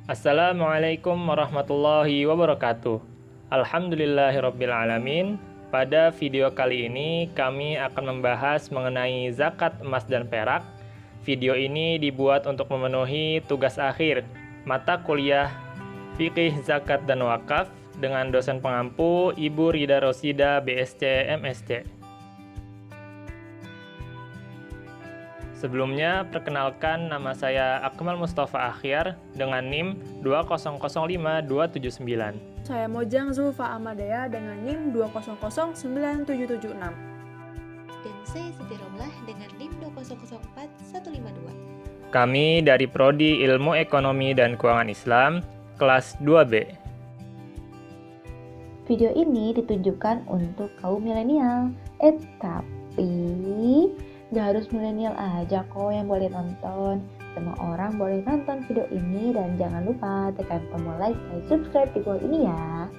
Assalamualaikum warahmatullahi wabarakatuh. Alhamdulillahirrabbilalamin. Pada video kali ini kami akan membahas mengenai zakat emas dan perak. Video ini dibuat untuk memenuhi tugas akhir mata kuliah Fikih Zakat dan Wakaf dengan dosen pengampu Ibu Rida Rosida BSc MSc. Sebelumnya, perkenalkan nama saya Akmal Mustafa Akhyar dengan NIM 2005279. Saya Mojang Zulfa Amadea dengan NIM 2009776. Dan saya Siti Romlah dengan NIM 2004152. Kami dari Prodi Ilmu Ekonomi dan Keuangan Islam, kelas 2B. Video ini ditujukan untuk kaum milenial. Tapi gak harus milenial aja kok yang boleh nonton. Semua orang boleh nonton video ini dan jangan lupa tekan tombol like dan subscribe di bawah ini ya.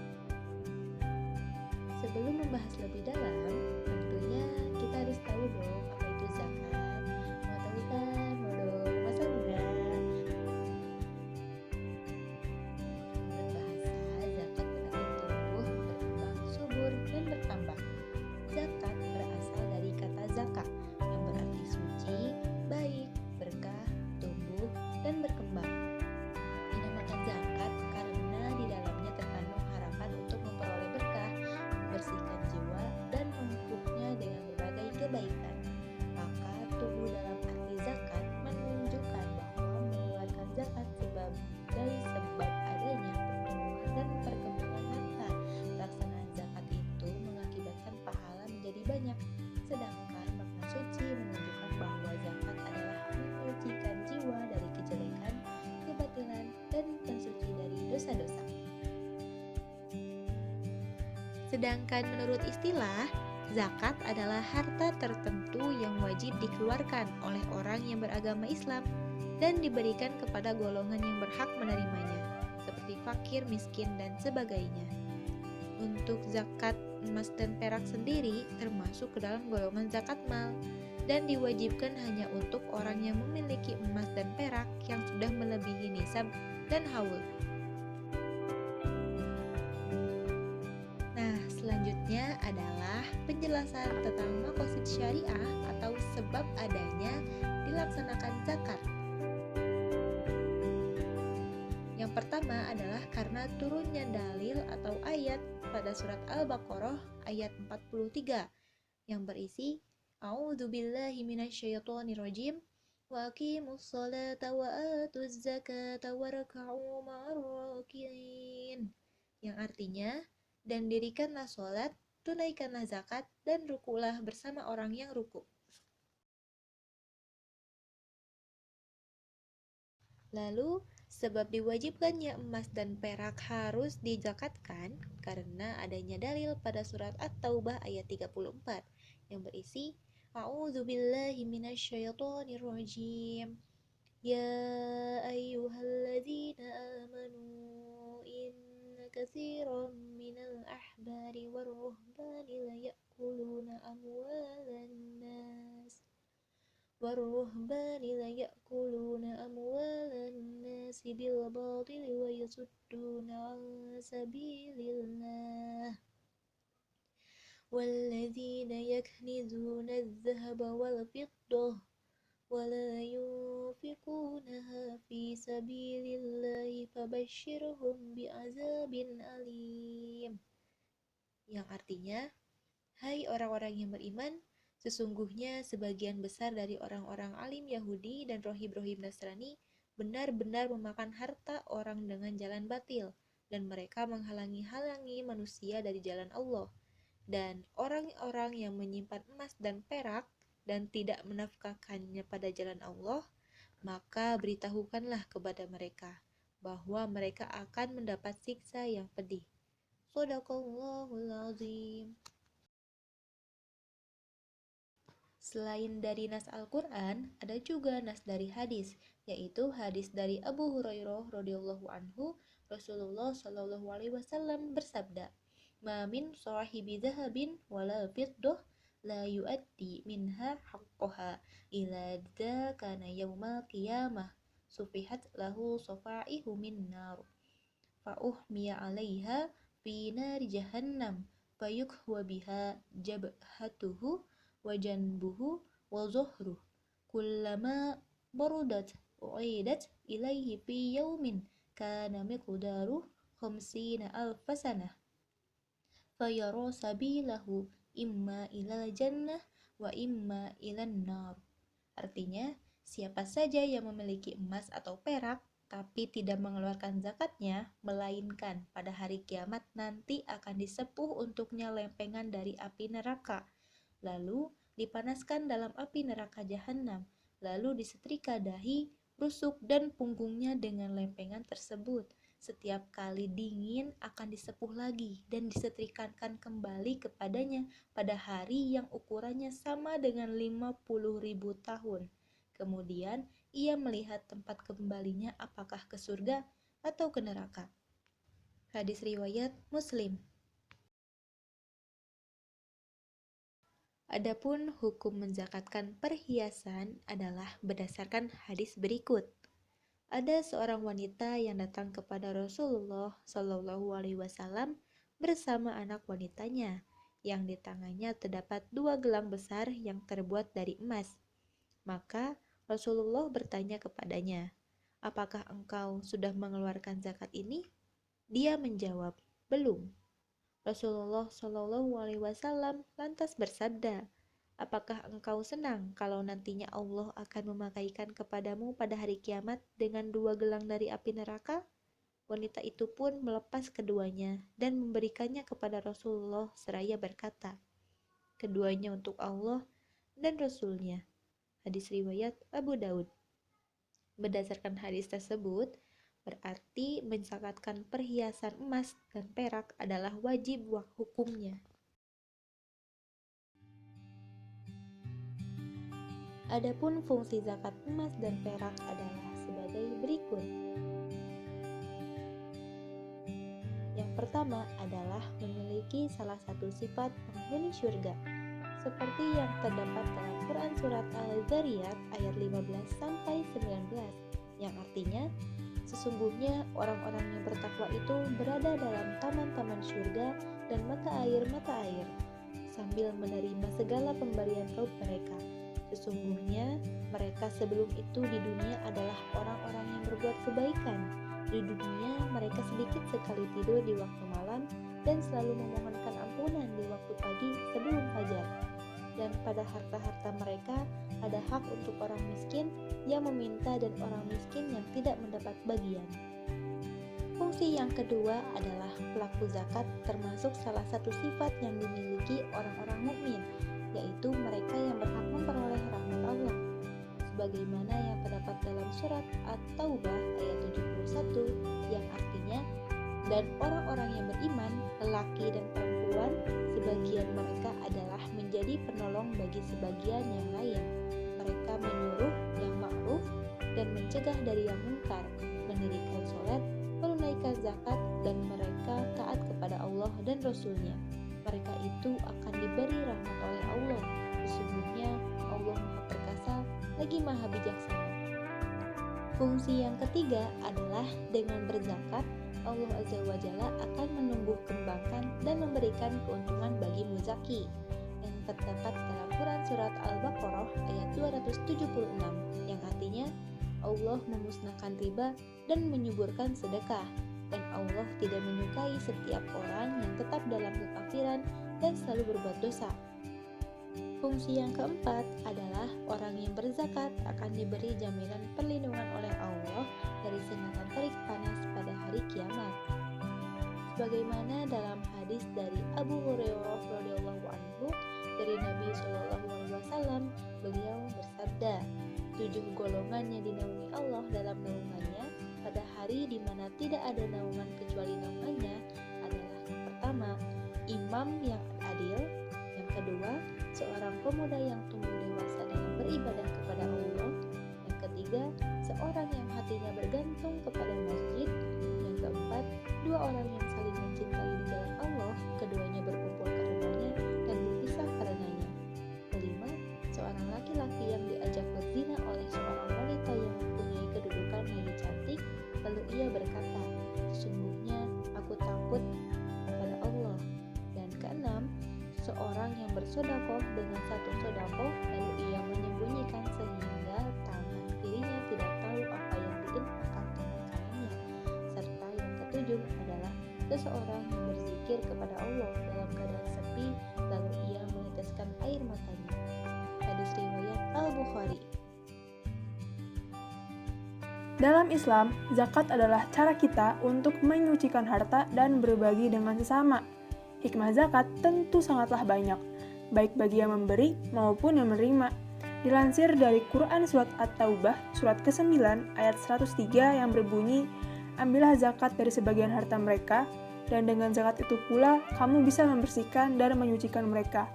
Sebelum membahas lebih dalam, tentunya kita harus tahu dong apa itu zakat. Mau tahu kan? Mau dong? Masa enggak? Menurut bahasa, zakat berarti tumbuh, berkembang, subur, dan bertambah. Zakat berasal dari kata zakat yang berarti suci, baik, berkah, tumbuh, dan berkembang. Dinamakan zakat karena di dalamnya terkandung harapan untuk memperoleh berkah, membersihkan jiwa, dan memupuknya dengan berbagai kebaikan. Maka tumbuh dalam arti zakat menunjukkan bahwa mengeluarkan zakat sebagai sebab adanya pertumbuhan dan perkembangan harta. Pelaksanaan zakat itu mengakibatkan pahala menjadi banyak. Sedangkan makna suci menunjukkan bahwa zakat adalah menyucikan jiwa dari kejelekan, kebatilan, dan pensuci dari dosa-dosa. Sedangkan menurut istilah, zakat adalah harta tertentu yang wajib dikeluarkan oleh orang yang beragama Islam dan diberikan kepada golongan yang berhak menerimanya, seperti fakir, miskin, dan sebagainya. Untuk zakat emas dan perak sendiri termasuk ke dalam golongan zakat mal dan diwajibkan hanya untuk orang yang memiliki emas dan perak yang sudah melebihi nisab dan haul. Nah, selanjutnya adalah penjelasan tentang maqasid syariah atau sebab adanya dilaksanakan zakat. Yang pertama adalah karena turunnya dalil atau ayat pada surat Al-Baqarah ayat 43 yang berisi A'udzubillahi minasyaitonirrajim wa aqimus sholata wa atuz zakata warka'u ma'ar raki'in, yang artinya, dan dirikanlah sholat, tunaikanlah zakat, dan rukulah bersama orang yang ruku. Lalu, sebab diwajibkannya emas dan perak harus dizakatkan karena adanya dalil pada surat At-Taubah ayat 34 yang berisi A'udzubillahi minasyaitonirrajim. Ya ayyuhalladzina amanu inna katsiran minal ahbari war-ruhbani la ya'kuluna amwalan nas bil batili wa yasudduna an sabilillah walladzina yaknizuna adh-dhahaba wal fiddah wala yunfiqunaha fi sabilillahi fabashshirhum bi'adzabin alim, yang artinya, hai orang-orang yang beriman, sesungguhnya sebagian besar dari orang-orang alim Yahudi dan rohib-rohib Nasrani benar-benar memakan harta orang dengan jalan batil, dan mereka menghalangi manusia dari jalan Allah. Dan orang-orang yang menyimpan emas dan perak dan tidak menafkahkannya pada jalan Allah, maka beritahukanlah kepada mereka bahwa mereka akan mendapat siksa yang pedih. Shadaqallahul azim. Selain dari nas Al-Quran, ada juga nas dari hadis, yaitu hadis dari Abu Hurairah radhiyallahu anhu, Rasulullah shallallahu alaihi wasallam bersabda, "Ma min sahibi dhahabin wala fiddah la yuaddi minha haqqaha ila kana yaumal qiyamah sufihat lahu safaihu min nar fa uhmiya 'alaiha fi nari jahannam fayukhwa biha jabhatuhu wa janbuhu wa zuhruh kullama barudat u'idat ilaihi fi yaumin kana miqdaruhu khamsina alfa sanah fayara sabilahu imma ilal jannah wa imma ilan nar. Artinya, siapa saja yang memiliki emas atau perak tapi tidak mengeluarkan zakatnya, melainkan pada hari kiamat nanti akan disepuh untuknya lempengan dari api neraka, lalu dipanaskan dalam api neraka jahanam, lalu disetrika dahi, rusuk, dan punggungnya dengan lempengan tersebut. Setiap kali dingin akan disepuh lagi dan disetrikakan kembali kepadanya pada hari yang ukurannya sama dengan 50.000 tahun. Kemudian ia melihat tempat kembalinya apakah ke surga atau ke neraka. Hadis riwayat Muslim. Adapun hukum menzakatkan perhiasan adalah berdasarkan hadis berikut. Ada seorang wanita yang datang kepada Rasulullah Shallallahu Alaihi Wasallam bersama anak wanitanya, yang di tangannya terdapat 2 gelang besar yang terbuat dari emas. Maka Rasulullah bertanya kepadanya, "Apakah engkau sudah mengeluarkan zakat ini?" Dia menjawab, "Belum." Rasulullah Shallallahu Alaihi Wasallam lantas bersabda, "Apakah engkau senang kalau nantinya Allah akan memakaikan kepadamu pada hari kiamat dengan 2 gelang dari api neraka?" Wanita itu pun melepas keduanya dan memberikannya kepada Rasulullah seraya berkata, "Keduanya untuk Allah dan Rasul-Nya." Hadis riwayat Abu Daud. Berdasarkan hadis tersebut, berarti menzakatkan perhiasan emas dan perak adalah wajib hukumnya. Adapun fungsi zakat emas dan perak adalah sebagai berikut. Yang pertama adalah memiliki salah satu sifat penghuni surga, seperti yang terdapat dalam Quran Surat Al-Zariyat ayat 15-19, yang artinya, sesungguhnya orang-orang yang bertakwa itu berada dalam taman-taman surga dan mata air, sambil menerima segala pemberian Rabb mereka. Sesungguhnya mereka sebelum itu di dunia adalah orang-orang yang berbuat kebaikan. Di dunia mereka sedikit sekali tidur di waktu malam dan selalu memohonkan ampunan di waktu pagi sebelum fajar. Dan pada harta-harta mereka ada hak untuk orang miskin yang meminta dan orang miskin yang tidak mendapat bagian. Fungsi yang kedua adalah pelaku zakat termasuk salah satu sifat yang dimiliki orang-orang mukmin, yaitu mereka yang berhak memperoleh rahmat Allah. Sebagaimana yang terdapat dalam surat At-Taubah ayat 71 yang artinya, dan orang-orang yang beriman, lelaki dan perempuan, sebagian mereka adalah menjadi penolong bagi sebagian yang lain. Mereka menyuruh yang ma'ruf dan mencegah dari yang munkar, mendirikan sholat, menunaikan zakat, dan mereka taat kepada Allah dan Rasul-Nya. Mereka itu akan diberi rahmat oleh Allah. Sesungguhnya Allah Maha Perkasa lagi Maha Bijaksana. Fungsi yang ketiga adalah dengan berzakat, Allah Azza wa Jalla akan menumbuh kembangkan dan memberikan keuntungan bagi muzaki, yang terdapat dalam Quran Surat Al-Baqarah ayat 276, yang artinya Allah memusnahkan riba dan menyuburkan sedekah, dan Allah tidak menyukai setiap orang yang tetap dalam kekafiran dan selalu berbuat dosa. Fungsi yang keempat adalah orang yang berzakat akan diberi jaminan perlindungan oleh Allah dari sengatan terik panas pada hari kiamat. Sebagaimana dalam hadis dari Abu Hurairah radhiyallahu anhu dari Nabi Shallallahu Alaihi Wasallam, beliau bersabda, 7 golongan yang dinaungi Allah dalam naungannya pada hari di mana tidak ada naungan kecuali naungannya adalah yang pertama, imam yang adil, yang kedua, seorang pemuda yang tumbuh dewasa dalam beribadah kepada Allah, yang ketiga, seorang yang hatinya bergantung kepada masjid, yang keempat, 2 orang yang saling mencintai di jalan Allah, keduanya berkumpul karenanya dan berpisah karenanya, kelima, seorang laki-laki yang diajak berzina oleh seorang wanita yang mempunyai kedudukan berkata, sesungguhnya aku takut kepada Allah. Dan keenam, seorang yang bersedekah dengan satu sedekah lalu ia menyembunyikan sehingga tangan kirinya tidak tahu apa yang diinfakkan tangan kanannya. Serta yang ketujuh adalah seseorang yang berzikir kepada Allah dalam keadaan sepi lalu ia meneteskan air matanya. Hadis riwayat Al-Bukhari. Dalam Islam, zakat adalah cara kita untuk menyucikan harta dan berbagi dengan sesama. Hikmah zakat tentu sangatlah banyak, baik bagi yang memberi maupun yang menerima. Dilansir dari Quran Surat At-Taubah, surat ke-9 ayat 103 yang berbunyi, ambillah zakat dari sebagian harta mereka, dan dengan zakat itu pula kamu bisa membersihkan dan menyucikan mereka.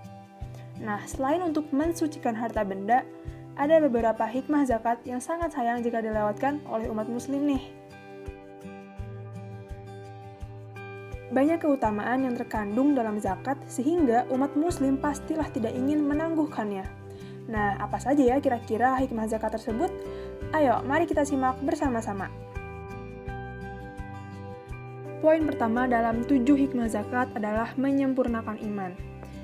Nah, selain untuk mensucikan harta benda, ada beberapa hikmah zakat yang sangat sayang jika dilewatkan oleh umat muslim nih. Banyak keutamaan yang terkandung dalam zakat sehingga umat muslim pastilah tidak ingin menangguhkannya. Nah, apa saja ya kira-kira hikmah zakat tersebut? Ayo, mari kita simak bersama-sama. Poin pertama dalam 7 hikmah zakat adalah menyempurnakan iman.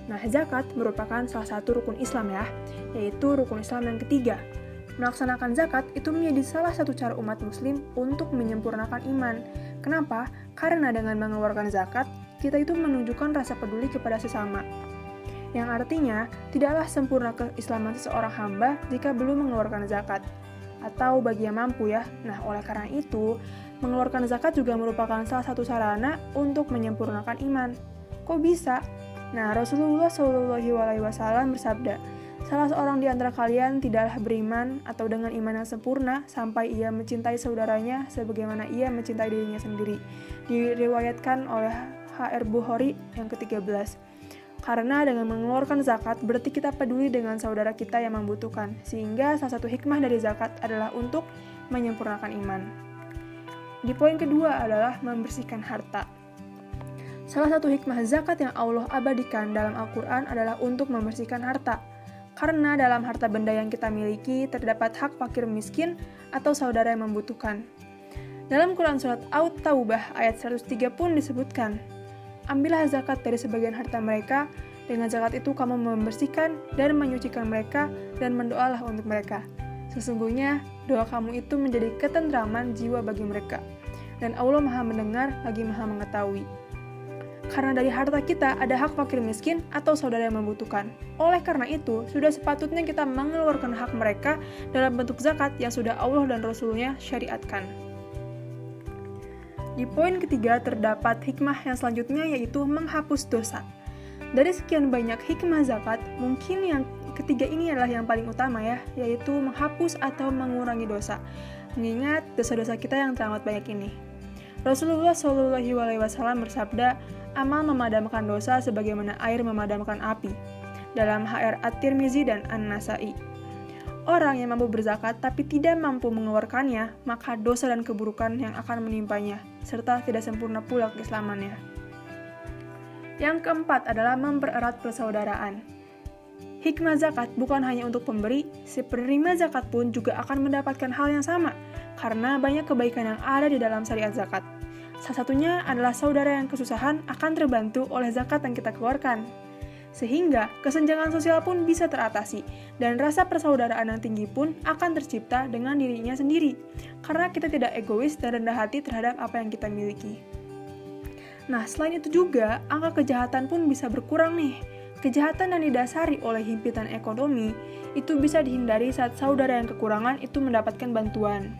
Nah, zakat merupakan salah satu rukun Islam ya, yaitu rukun Islam yang ketiga. Melaksanakan zakat itu menjadi salah satu cara umat muslim untuk menyempurnakan iman. Kenapa? Karena dengan mengeluarkan zakat, kita itu menunjukkan rasa peduli kepada sesama. Yang artinya, tidaklah sempurna keislaman seseorang hamba jika belum mengeluarkan zakat. Atau bagi yang mampu ya. Nah, oleh karena itu, mengeluarkan zakat juga merupakan salah satu sarana untuk menyempurnakan iman. Kok bisa? Nah, Rasulullah SAW bersabda, salah seorang di antara kalian tidaklah beriman atau dengan iman yang sempurna sampai ia mencintai saudaranya sebagaimana ia mencintai dirinya sendiri. Diriwayatkan oleh H.R. Bukhari yang ke-13. Karena dengan mengeluarkan zakat berarti kita peduli dengan saudara kita yang membutuhkan, sehingga salah satu hikmah dari zakat adalah untuk menyempurnakan iman. Di poin kedua adalah membersihkan harta. Salah satu hikmah zakat yang Allah abadikan dalam Al-Quran adalah untuk membersihkan harta. Karena dalam harta benda yang kita miliki terdapat hak fakir miskin atau saudara yang membutuhkan. Dalam Quran Surat At-Taubah ayat 103 pun disebutkan, ambillah zakat dari sebagian harta mereka, dengan zakat itu kamu membersihkan dan menyucikan mereka dan mendoalah untuk mereka. Sesungguhnya doa kamu itu menjadi ketentraman jiwa bagi mereka. Dan Allah Maha mendengar lagi Maha mengetahui. Karena dari harta kita ada hak fakir miskin atau saudara yang membutuhkan. Oleh karena itu, sudah sepatutnya kita mengeluarkan hak mereka dalam bentuk zakat yang sudah Allah dan Rasul-Nya syariatkan. Di poin ketiga terdapat hikmah yang selanjutnya yaitu menghapus dosa. Dari sekian banyak hikmah zakat, mungkin yang ketiga ini adalah yang paling utama ya, yaitu menghapus atau mengurangi dosa. Mengingat dosa-dosa kita yang teramat banyak ini. Rasulullah SAW bersabda, amal memadamkan dosa sebagaimana air memadamkan api. Dalam HR At-Tirmizi dan An-Nasai. Orang yang mampu berzakat tapi tidak mampu mengeluarkannya, maka dosa dan keburukan yang akan menimpanya, serta tidak sempurna pula keislamannya. Yang keempat adalah mempererat persaudaraan. Hikmah zakat bukan hanya untuk pemberi, si penerima zakat pun juga akan mendapatkan hal yang sama, karena banyak kebaikan yang ada di dalam syariat zakat. Salah satunya adalah saudara yang kesusahan akan terbantu oleh zakat yang kita keluarkan. Sehingga kesenjangan sosial pun bisa teratasi, dan rasa persaudaraan yang tinggi pun akan tercipta dengan dirinya sendiri, karena kita tidak egois dan rendah hati terhadap apa yang kita miliki. Nah, selain itu juga, angka kejahatan pun bisa berkurang nih. Kejahatan yang didasari oleh himpitan ekonomi, itu bisa dihindari saat saudara yang kekurangan itu mendapatkan bantuan.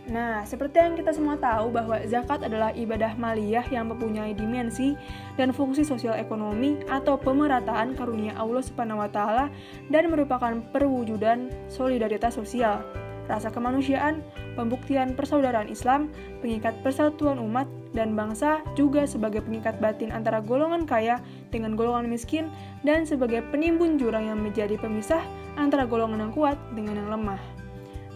Nah, seperti yang kita semua tahu bahwa zakat adalah ibadah maliyah yang mempunyai dimensi dan fungsi sosial ekonomi atau pemerataan karunia Allah SWT dan merupakan perwujudan solidaritas sosial, rasa kemanusiaan, pembuktian persaudaraan Islam, pengikat persatuan umat dan bangsa, juga sebagai pengikat batin antara golongan kaya dengan golongan miskin dan sebagai penimbun jurang yang menjadi pemisah antara golongan yang kuat dengan yang lemah.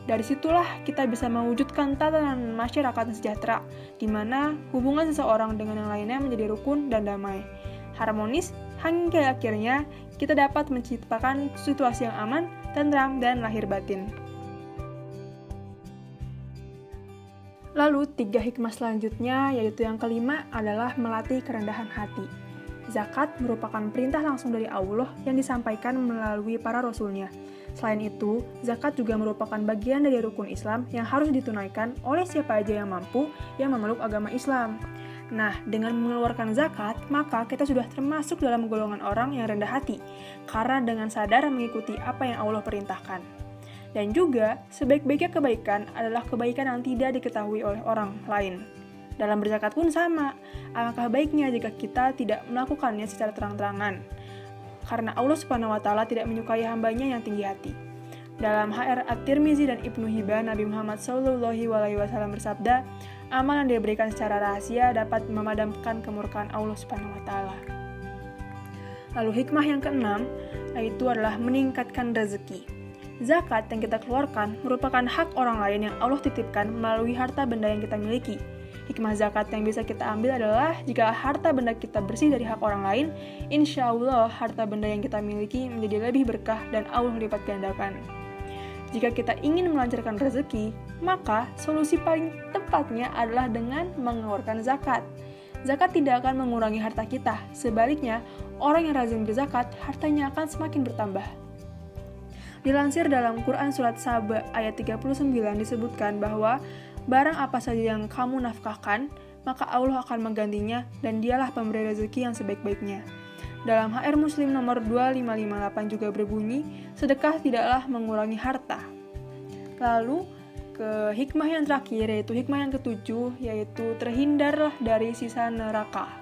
Dari situlah kita bisa mewujudkan tatanan masyarakat yang sejahtera, di mana hubungan seseorang dengan yang lainnya menjadi rukun dan damai, harmonis, hingga akhirnya kita dapat menciptakan situasi yang aman, tentram, dan lahir batin. Lalu 3 hikmah selanjutnya, yaitu yang kelima adalah melatih kerendahan hati. Zakat merupakan perintah langsung dari Allah yang disampaikan melalui para rasulnya. Selain itu, zakat juga merupakan bagian dari rukun Islam yang harus ditunaikan oleh siapa aja yang mampu yang memeluk agama Islam. Nah, dengan mengeluarkan zakat, maka kita sudah termasuk dalam golongan orang yang rendah hati, karena dengan sadar mengikuti apa yang Allah perintahkan. Dan juga, sebaik-baiknya kebaikan adalah kebaikan yang tidak diketahui oleh orang lain. Dalam berzakat pun sama, alangkah baiknya jika kita tidak melakukannya secara terang-terangan, karena Allah SWT tidak menyukai hambanya yang tinggi hati. Dalam HR At-Tirmizi dan Ibnu Hibban, Nabi Muhammad SAW bersabda, amal yang diberikan secara rahasia dapat memadamkan kemurkaan Allah SWT. Lalu hikmah yang keenam, yaitu adalah meningkatkan rezeki. Zakat yang kita keluarkan merupakan hak orang lain yang Allah titipkan melalui harta benda yang kita miliki. Hikmah zakat yang bisa kita ambil adalah jika harta benda kita bersih dari hak orang lain, insya Allah harta benda yang kita miliki menjadi lebih berkah dan Allah lipat gandakan. Jika kita ingin melancarkan rezeki, maka solusi paling tepatnya adalah dengan mengeluarkan zakat. Zakat tidak akan mengurangi harta kita, sebaliknya orang yang rajin berzakat, hartanya akan semakin bertambah. Dilansir dalam Quran Surat Saba ayat 39 disebutkan bahwa barang apa saja yang kamu nafkahkan, maka Allah akan menggantinya dan dialah pemberi rezeki yang sebaik-baiknya. Dalam HR Muslim nomor 2558 juga berbunyi, sedekah tidaklah mengurangi harta. Lalu, ke hikmah yang terakhir, yaitu hikmah yang ketujuh, yaitu terhindarlah dari sisa neraka.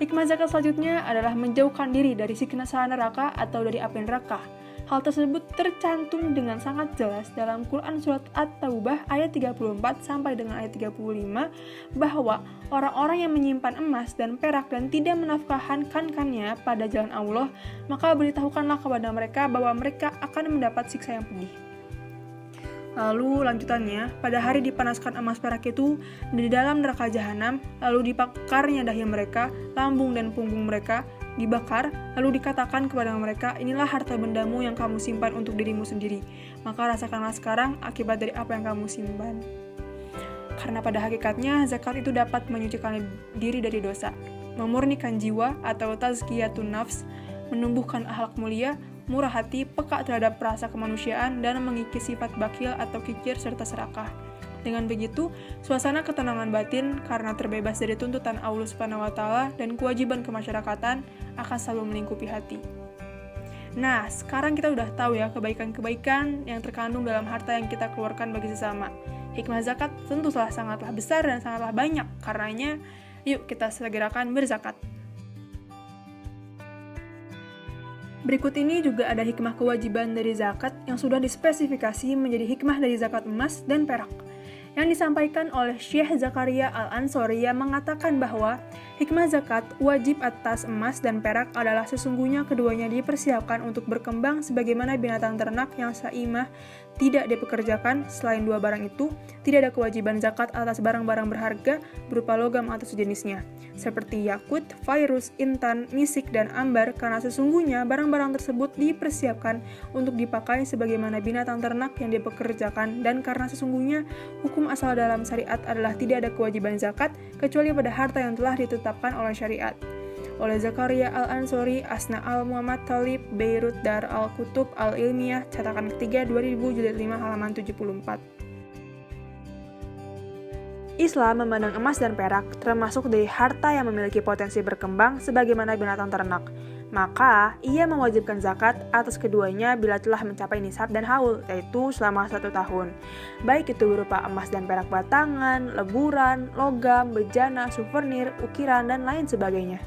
Hikmah zakat selanjutnya adalah menjauhkan diri dari siksa neraka atau dari api neraka. Hal tersebut tercantum dengan sangat jelas dalam Quran Surat At-Taubah ayat 34 sampai dengan ayat 35 bahwa orang-orang yang menyimpan emas dan perak dan tidak menafkahkannya pada jalan Allah, maka beritahukanlah kepada mereka bahwa mereka akan mendapat siksa yang pedih. Lalu lanjutannya, pada hari dipanaskan emas perak itu di dalam neraka jahanam, lalu dibakarnya dahi mereka, lambung dan punggung mereka dibakar, lalu dikatakan kepada mereka, inilah harta bendamu yang kamu simpan untuk dirimu sendiri, maka rasakanlah sekarang akibat dari apa yang kamu simpan. Karena pada hakikatnya, zakat itu dapat menyucikan diri dari dosa, memurnikan jiwa atau tazkiyatun nafs, menumbuhkan akhlak mulia, murah hati, peka terhadap rasa kemanusiaan, dan mengikis sifat bakil atau kikir serta serakah. Dengan begitu, suasana ketenangan batin karena terbebas dari tuntutan Allah SWT dan kewajiban kemasyarakatan akan selalu melingkupi hati. Nah, sekarang kita udah tahu ya kebaikan-kebaikan yang terkandung dalam harta yang kita keluarkan bagi sesama. Hikmah zakat tentu sangatlah besar dan sangatlah banyak. Karenanya, yuk kita segerakan berzakat. Berikut ini juga ada hikmah kewajiban dari zakat yang sudah dispesifikasi menjadi hikmah dari zakat emas dan perak. Yang disampaikan oleh Syekh Zakaria Al-Ansori yang mengatakan bahwa hikmah zakat wajib atas emas dan perak adalah sesungguhnya keduanya dipersiapkan untuk berkembang sebagaimana binatang ternak yang saimah tidak dipekerjakan. Selain dua barang itu, tidak ada kewajiban zakat atas barang-barang berharga berupa logam atau sejenisnya, seperti yakut, virus, intan, misik, dan ambar, karena sesungguhnya barang-barang tersebut dipersiapkan untuk dipakai sebagaimana binatang ternak yang dipekerjakan, dan karena sesungguhnya hukum asal dalam syariat adalah tidak ada kewajiban zakat kecuali pada harta yang telah ditetapkan oleh syariat. Oleh Zakaria Al-Ansori, Asna Al-Muhammad Talib, Beirut Dar Al-Kutub Al-Ilmiyah, cetakan ketiga 2000 jilid 5 halaman 74. Islam memandang emas dan perak termasuk dari harta yang memiliki potensi berkembang sebagaimana binatang ternak. Maka, ia mewajibkan zakat atas keduanya bila telah mencapai nisab dan haul, yaitu selama 1 tahun. Baik itu berupa emas dan perak batangan, leburan, logam, bejana, souvenir, ukiran, dan lain sebagainya.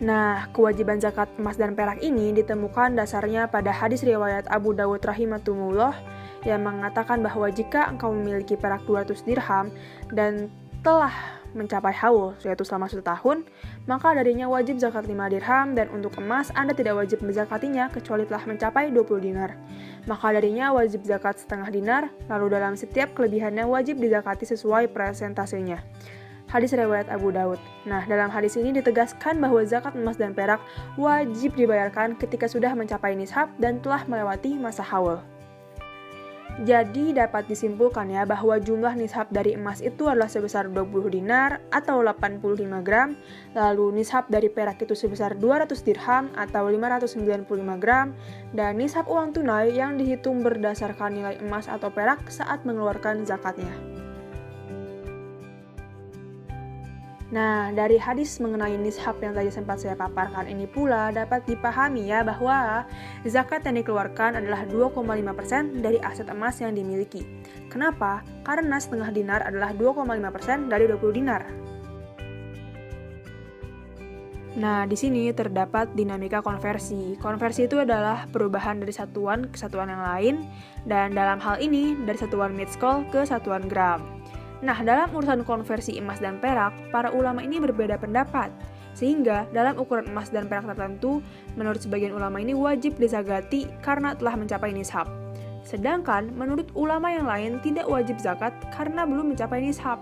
Nah, kewajiban zakat emas dan perak ini ditemukan dasarnya pada hadis riwayat Abu Dawud rahimakumullah yang mengatakan bahwa jika engkau memiliki perak 200 dirham dan telah mencapai haul, yaitu selama 1 tahun, maka darinya wajib zakat 5 dirham, dan untuk emas Anda tidak wajib menzakatinya kecuali telah mencapai 20 dinar. Maka darinya wajib zakat setengah dinar, lalu dalam setiap kelebihannya wajib dizakati sesuai presentasenya. Hadis riwayat Abu Daud. Nah, dalam hadis ini ditegaskan bahwa zakat emas dan perak wajib dibayarkan ketika sudah mencapai nisab dan telah melewati masa haul. Jadi dapat disimpulkan ya bahwa jumlah nishab dari emas itu adalah sebesar 20 dinar atau 85 gram, lalu nishab dari perak itu sebesar 200 dirham atau 595 gram, dan nishab uang tunai yang dihitung berdasarkan nilai emas atau perak saat mengeluarkan zakatnya. Nah, dari hadis mengenai nishab yang tadi sempat saya paparkan ini pula dapat dipahami ya bahwa zakat yang dikeluarkan adalah 2,5% dari aset emas yang dimiliki. Kenapa? Karena setengah dinar adalah 2,5% dari 20 dinar. Nah, di sini terdapat dinamika konversi. Konversi itu adalah perubahan dari satuan ke satuan yang lain, dan dalam hal ini dari satuan mitskol ke satuan gram. Nah, dalam urusan konversi emas dan perak, para ulama ini berbeda pendapat. Sehingga, dalam ukuran emas dan perak tertentu, menurut sebagian ulama ini wajib disakati karena telah mencapai nishab. Sedangkan, menurut ulama yang lain tidak wajib zakat karena belum mencapai nishab.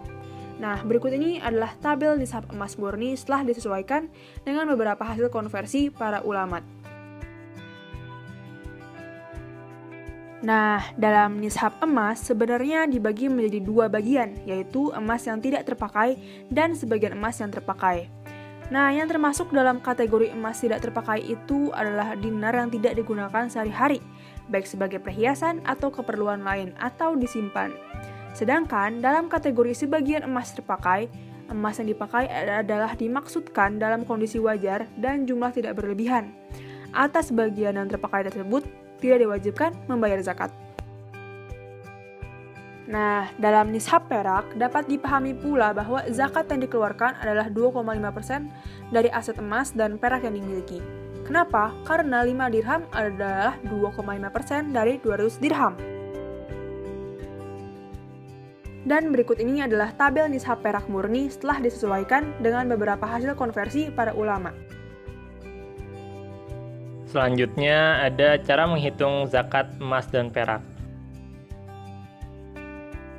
Nah, berikut ini adalah tabel nishab emas murni setelah disesuaikan dengan beberapa hasil konversi para ulama. Nah, dalam nishab emas sebenarnya dibagi menjadi dua bagian, yaitu emas yang tidak terpakai dan sebagian emas yang terpakai. Nah, yang termasuk dalam kategori emas tidak terpakai itu adalah dinar yang tidak digunakan sehari-hari, baik sebagai perhiasan atau keperluan lain atau disimpan. Sedangkan dalam kategori sebagian emas terpakai, emas yang dipakai adalah dimaksudkan dalam kondisi wajar dan jumlah tidak berlebihan. Atas bagian yang terpakai tersebut, tidak diwajibkan membayar zakat. Nah, dalam nishab perak dapat dipahami pula bahwa zakat yang dikeluarkan adalah 2,5% dari aset emas dan perak yang dimiliki. Kenapa? Karena 5 dirham adalah 2,5% dari 200 dirham. Dan berikut ini adalah tabel nishab perak murni setelah disesuaikan dengan beberapa hasil konversi para ulama. Selanjutnya ada cara menghitung zakat emas dan perak.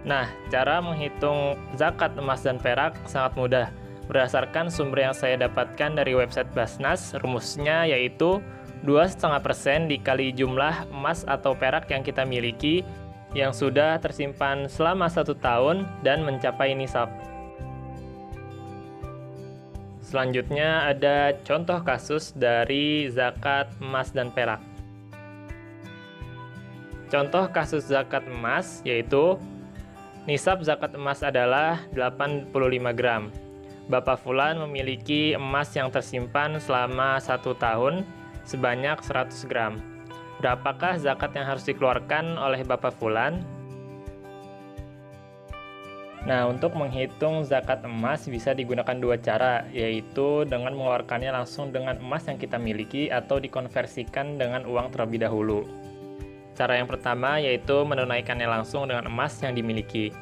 Nah, cara menghitung zakat emas dan perak sangat mudah. Berdasarkan sumber yang saya dapatkan dari website Basnas, rumusnya yaitu 2,5% dikali jumlah emas atau perak yang kita miliki yang sudah tersimpan selama 1 tahun dan mencapai nisab. Selanjutnya ada contoh kasus dari zakat emas dan perak. Contoh kasus zakat emas yaitu nisab zakat emas adalah 85 gram. Bapak Fulan memiliki emas yang tersimpan selama 1 tahun sebanyak 100 gram. Berapakah zakat yang harus dikeluarkan oleh Bapak Fulan? Nah, untuk menghitung zakat emas bisa digunakan dua cara, yaitu dengan mengeluarkannya langsung dengan emas yang kita miliki atau dikonversikan dengan uang terlebih dahulu. Cara yang pertama yaitu menunaikannya langsung dengan emas yang dimiliki.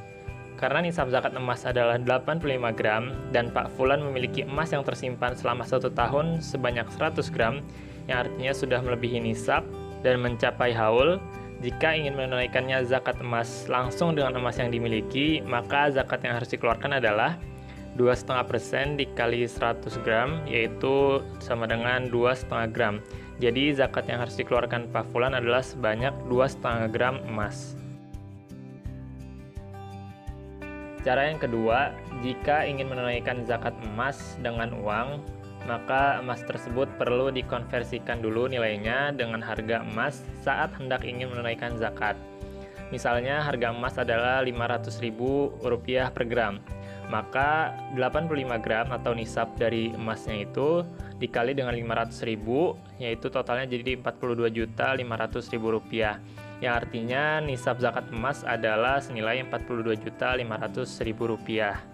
Karena nisab zakat emas adalah 85 gram dan Pak Fulan memiliki emas yang tersimpan selama 1 tahun sebanyak 100 gram, yang artinya sudah melebihi nisab dan mencapai haul. Jika ingin menunaikannya zakat emas langsung dengan emas yang dimiliki, maka zakat yang harus dikeluarkan adalah 2,5% dikali 100 gram, yaitu sama dengan 2,5 gram. Jadi zakat yang harus dikeluarkan Pak Fulan adalah sebanyak 2,5 gram emas. Cara yang kedua, jika ingin menunaikan zakat emas dengan uang, maka emas tersebut perlu dikonversikan dulu nilainya dengan harga emas saat hendak ingin menunaikan zakat. Misalnya harga emas adalah Rp500.000 per gram, maka 85 gram atau nisab dari emasnya itu dikali dengan 500.000, yaitu totalnya jadi Rp42.500.000, yang artinya nisab zakat emas adalah senilai Rp42.500.000.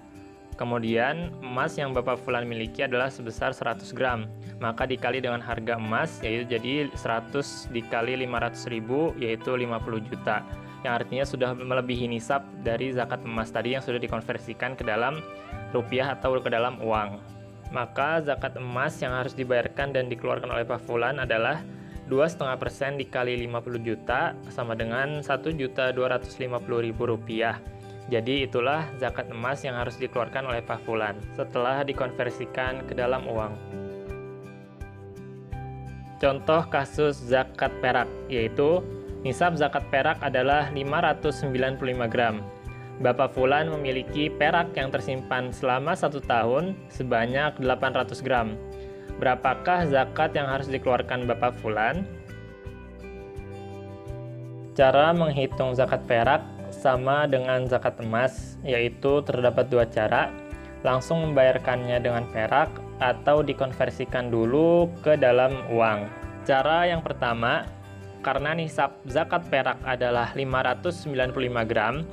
Kemudian, emas yang Bapak Fulan miliki adalah sebesar 100 gram, maka dikali dengan harga emas, yaitu jadi 100 dikali 500.000, yaitu 50 juta, yang artinya sudah melebihi nisab dari zakat emas tadi yang sudah dikonversikan ke dalam rupiah atau ke dalam uang. Maka zakat emas yang harus dibayarkan dan dikeluarkan oleh Pak Fulan adalah 2,5% dikali 50 juta, sama dengan Rp1.250.000. Jadi itulah zakat emas yang harus dikeluarkan oleh Pak Fulan setelah dikonversikan ke dalam uang. Contoh kasus zakat perak yaitu Nisab zakat perak adalah 595 gram. Bapak Fulan memiliki perak yang tersimpan selama 1 tahun sebanyak 800 gram. Berapakah zakat yang harus dikeluarkan Bapak Fulan? Cara menghitung zakat perak sama dengan zakat emas, yaitu terdapat 2 cara. Langsung membayarkannya dengan perak atau dikonversikan dulu ke dalam uang. Cara yang pertama, karena nisab zakat perak adalah 595 gram,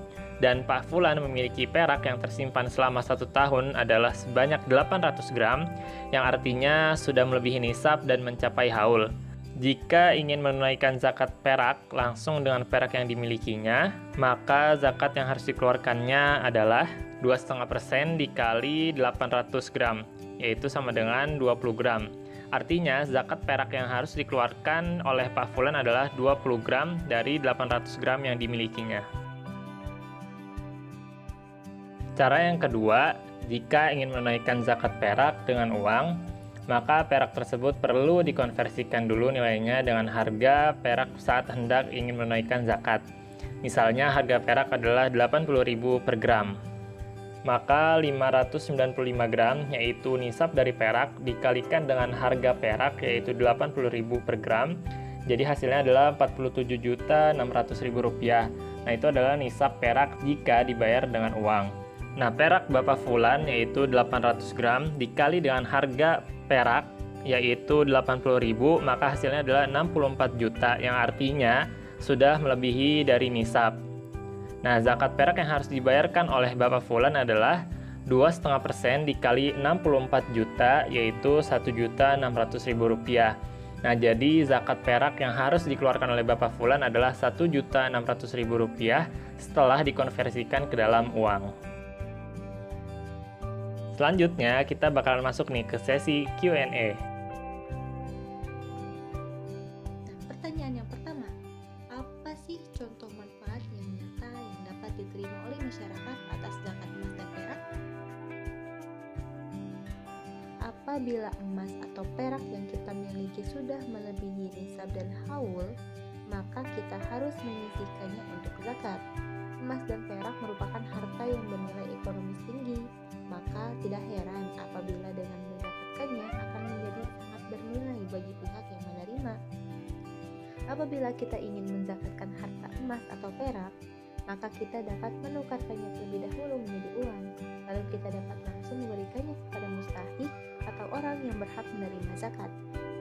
dan Pak Fulan memiliki perak yang tersimpan selama 1 tahun adalah sebanyak 800 gram, yang artinya sudah melebihi nisab dan mencapai haul. Jika ingin menunaikan zakat perak langsung dengan perak yang dimilikinya, maka zakat yang harus dikeluarkannya adalah 2,5% dikali 800 gram, yaitu sama dengan 20 gram. Artinya, zakat perak yang harus dikeluarkan oleh Pak Fulan adalah 20 gram dari 800 gram yang dimilikinya. Cara yang kedua, jika ingin menunaikan zakat perak dengan uang, maka perak tersebut perlu dikonversikan dulu nilainya dengan harga perak saat hendak ingin menunaikan zakat. Misalnya harga perak adalah 80.000 per gram. Maka 595 gram yaitu nisab dari perak dikalikan dengan harga perak yaitu 80.000 per gram. Jadi hasilnya adalah Rp47.600.000. Nah, itu adalah nisab perak jika dibayar dengan uang. Nah, perak Bapak Fulan yaitu 800 gram dikali dengan harga perak yaitu 80.000, maka hasilnya adalah 64 juta yang artinya sudah melebihi dari nisab. Nah, zakat perak yang harus dibayarkan oleh Bapak Fulan adalah 2,5% dikali 64 juta yaitu Rp1.600.000. Nah, jadi zakat perak yang harus dikeluarkan oleh Bapak Fulan adalah Rp1.600.000 setelah dikonversikan ke dalam uang. Selanjutnya, kita bakalan masuk nih ke sesi Q&A. Nah, pertanyaan yang pertama, apa sih contoh manfaat yang nyata yang dapat diterima oleh masyarakat atas zakat emas dan perak? Apabila emas atau perak yang kita miliki sudah melebihi nisab dan haul, maka kita harus menyisihkannya untuk zakat. Emas dan perak merupakan harta yang bernilai ekonomis tinggi, maka tidak heran apabila dengan menzakatkannya akan menjadi sangat bernilai bagi pihak yang menerima. Apabila kita ingin menzakatkan harta emas atau perak, maka kita dapat menukarkannya terlebih dahulu menjadi uang, lalu kita dapat langsung memberikannya kepada mustahik atau orang yang berhak menerima zakat,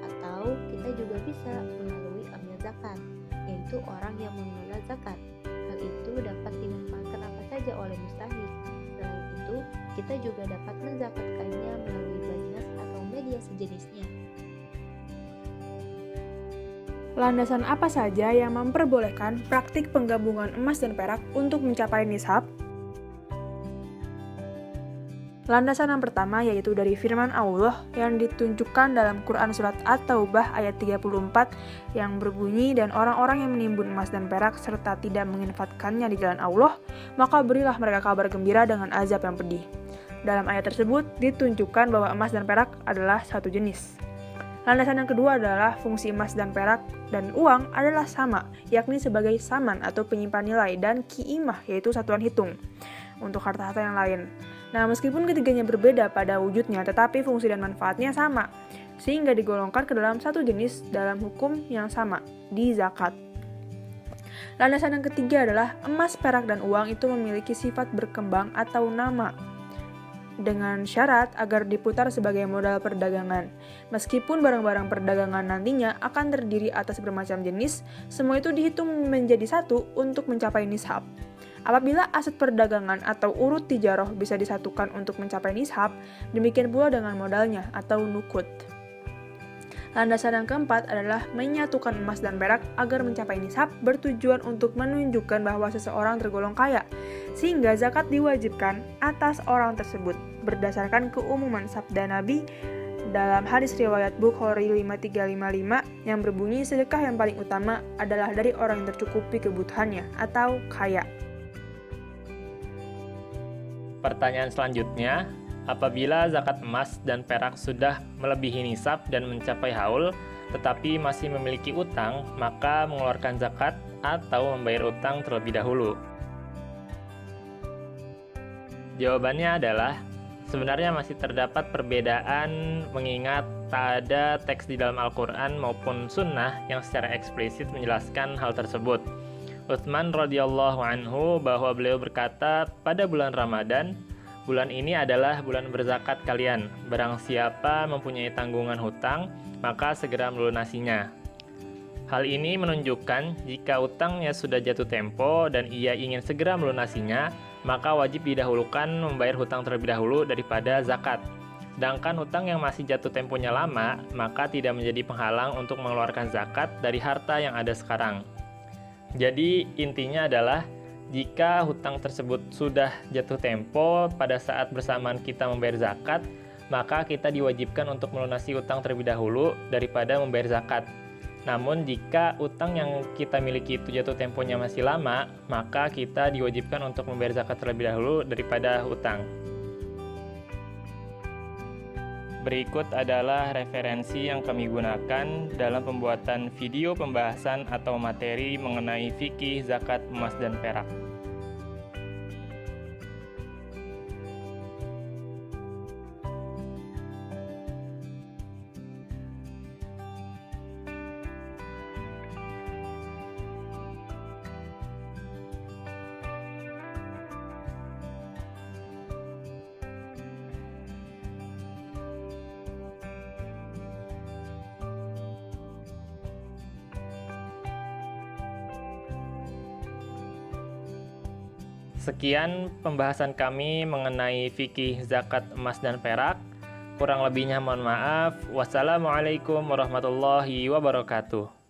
atau kita juga bisa melalui amil zakat, yaitu orang yang mengelola zakat. Hal itu dapat dimanfaatkan apa saja oleh mustahik. Selain itu, kita juga dapat menzakatkannya melalui bajinas atau media sejenisnya. Landasan apa saja yang memperbolehkan praktik penggabungan emas dan perak untuk mencapai nisab? Landasan yang pertama yaitu dari firman Allah yang ditunjukkan dalam Quran Surat At-Taubah ayat 34 yang berbunyi, dan orang-orang yang menimbun emas dan perak serta tidak menginfakkannya di jalan Allah, maka berilah mereka kabar gembira dengan azab yang pedih. Dalam ayat tersebut ditunjukkan bahwa emas dan perak adalah satu jenis. Landasan yang kedua adalah fungsi emas dan perak dan uang adalah sama, yakni sebagai saman atau penyimpan nilai, dan kiimah yaitu satuan hitung untuk harta-harta yang lain. Nah, meskipun ketiganya berbeda pada wujudnya, tetapi fungsi dan manfaatnya sama, sehingga digolongkan ke dalam satu jenis dalam hukum yang sama, di zakat. Landasan yang ketiga adalah emas, perak, dan uang itu memiliki sifat berkembang atau nama, dengan syarat agar diputar sebagai modal perdagangan. Meskipun barang-barang perdagangan nantinya akan terdiri atas bermacam jenis, semua itu dihitung menjadi satu untuk mencapai nisab. Apabila aset perdagangan atau urut tijarah bisa disatukan untuk mencapai nishab, demikian pula dengan modalnya atau nukud. Landasan yang keempat adalah menyatukan emas dan perak agar mencapai nishab, bertujuan untuk menunjukkan bahwa seseorang tergolong kaya, sehingga zakat diwajibkan atas orang tersebut berdasarkan keumuman sabda Nabi dalam hadis riwayat Bukhari 5355 yang berbunyi, sedekah yang paling utama adalah dari orang yang tercukupi kebutuhannya atau kaya. Pertanyaan selanjutnya, apabila zakat emas dan perak sudah melebihi nisab dan mencapai haul, tetapi masih memiliki utang, maka mengeluarkan zakat atau membayar utang terlebih dahulu. Jawabannya adalah sebenarnya masih terdapat perbedaan mengingat tak ada teks di dalam Al-Quran maupun Sunnah yang secara eksplisit menjelaskan hal tersebut. Utsman radhiyallahu anhu bahwa beliau berkata pada bulan Ramadan, bulan ini adalah bulan berzakat kalian. Barang siapa mempunyai tanggungan hutang, maka segera melunasinya. Hal ini menunjukkan jika utangnya sudah jatuh tempo dan ia ingin segera melunasinya, maka wajib didahulukan membayar hutang terlebih dahulu daripada zakat. Sedangkan hutang yang masih jatuh temponya lama, maka tidak menjadi penghalang untuk mengeluarkan zakat dari harta yang ada sekarang. Jadi intinya adalah jika hutang tersebut sudah jatuh tempo pada saat bersamaan kita membayar zakat, maka kita diwajibkan untuk melunasi utang terlebih dahulu daripada membayar zakat. Namun jika utang yang kita miliki itu jatuh temponya masih lama, maka kita diwajibkan untuk membayar zakat terlebih dahulu daripada hutang. Berikut adalah referensi yang kami gunakan dalam pembuatan video pembahasan atau materi mengenai fikih zakat emas dan perak. Sekian pembahasan kami mengenai fikih zakat emas dan perak. Kurang lebihnya mohon maaf. Wassalamualaikum warahmatullahi wabarakatuh.